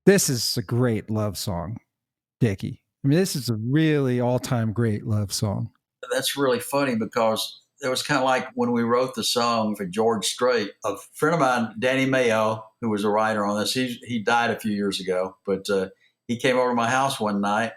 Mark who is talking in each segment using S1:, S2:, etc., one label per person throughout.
S1: This is a great love song, Dickey. I mean, this is a really all-time great love song.
S2: That's really funny because it was kind of like when we wrote the song for George Strait. A friend of mine, Danny Mayo, who was a writer on this, he died a few years ago, but he came over to my house one night.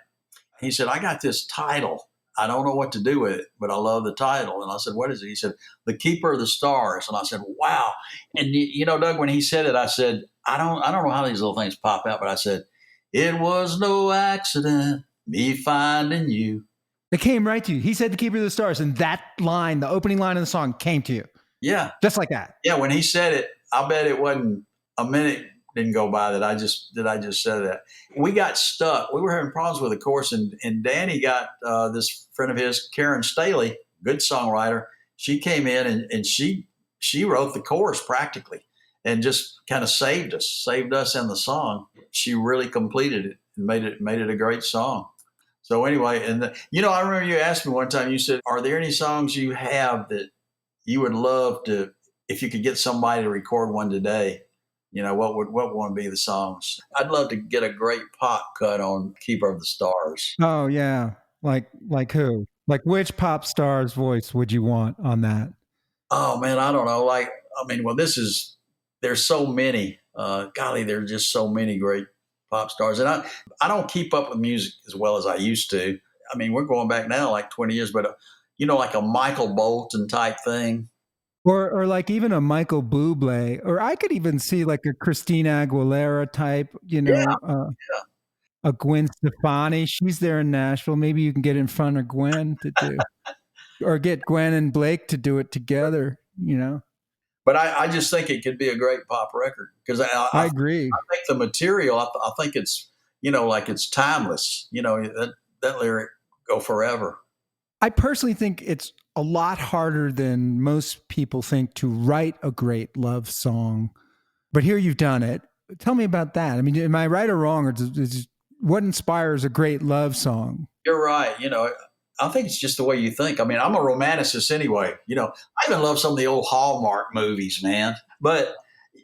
S2: He said, I got this title. I don't know what to do with it, but I love the title. And I said, what is it? He said, The Keeper of the Stars. And I said, wow. And you know, Doug, when he said it, I said, I don't know how these little things pop out, but I said, it was no accident, me finding you.
S1: It came right to you. He said The Keeper of the Stars, and that line, the opening line of the song, came to you.
S2: Yeah.
S1: Just like that.
S2: Yeah, when he said it, I bet it wasn't a minute didn't go by that I just said that. We got stuck. We were having problems with the chorus, and Danny got this friend of his, Karen Staley, good songwriter. She came in and she wrote the chorus practically, and just kind of saved us in the song. She really completed it and made it a great song. So anyway, and I remember you asked me one time. You said, "Are there any songs you have that you would love to, if you could get somebody to record one today? What would be the songs?" I'd love to get a great pop cut on "Keeper of the Stars."
S1: Oh yeah, like who? Like which pop star's voice would you want on that?
S2: Oh man, I don't know. There's so many. Golly, there's just so many great pop stars, and I don't keep up with music as well as I used to. I mean, we're going back now like 20 years, but like a Michael Bolton type thing.
S1: Or like even a Michael Bublé, or I could even see like a Christina Aguilera type,
S2: Yeah, yeah.
S1: a Gwen Stefani. She's there in Nashville. Maybe you can get in front of Gwen to do, or get Gwen and Blake to do it together.
S2: But I just think it could be a great pop record because
S1: I agree.
S2: I think the material, I think it's, like it's timeless. That lyric go forever.
S1: I personally think it's a lot harder than most people think to write a great love song. But here you've done it. Tell me about that. I mean, am I right or wrong? Or what inspires a great love song?
S2: You're right. I think it's just the way you think. I mean, I'm a romanticist anyway. I even love some of the old Hallmark movies, man. But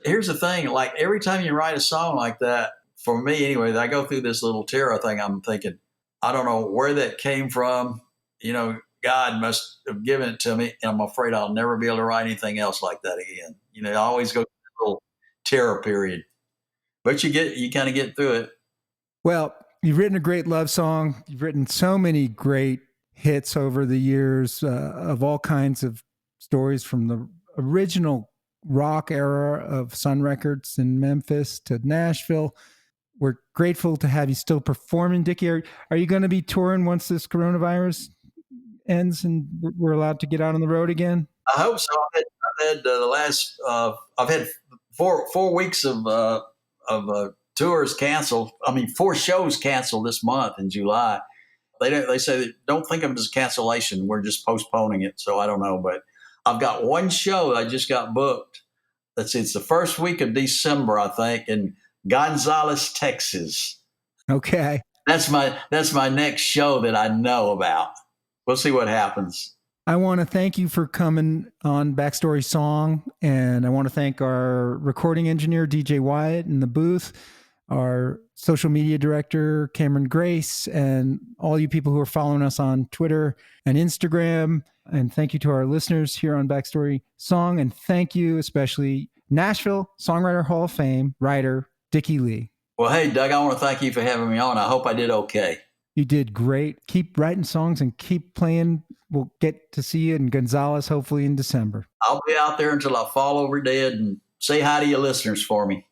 S2: here's the thing, like every time you write a song like that, for me anyway, I go through this little terror thing. I'm thinking, I don't know where that came from. God must have given it to me, and I'm afraid I'll never be able to write anything else like that again. I always go through a little terror period, but you kind of get through it.
S1: Well, you've written a great love song. You've written so many great hits over the years of all kinds of stories, from the original rock era of Sun Records in Memphis to Nashville. We're grateful to have you still performing, Dickey. Are you going to be touring once this coronavirus ends and we're allowed to get out on the road again?
S2: I hope so. I've had 4 weeks of tours canceled. I mean, 4 shows canceled this month in July. They say don't think of it as a cancellation. We're just postponing it. So I don't know, but I've got one show that I just got booked. It's the first week of December, I think, in Gonzales, Texas.
S1: Okay.
S2: That's my next show that I know about. We'll see what happens.
S1: I want to thank you for coming on Backstory Song, and I want to thank our recording engineer, DJ Wyatt, in the booth, our social media director, Cameron Grace, and all you people who are following us on Twitter and Instagram. And thank you to our listeners here on Backstory Song, and thank you especially Nashville Songwriter Hall of Fame writer, Dickey Lee.
S2: Well, hey, Doug, I want to thank you for having me on. I hope I did okay.
S1: You did great. Keep writing songs and keep playing. We'll get to see you in Gonzales, hopefully in December.
S2: I'll be out there until I fall over dead, and say hi to your listeners for me.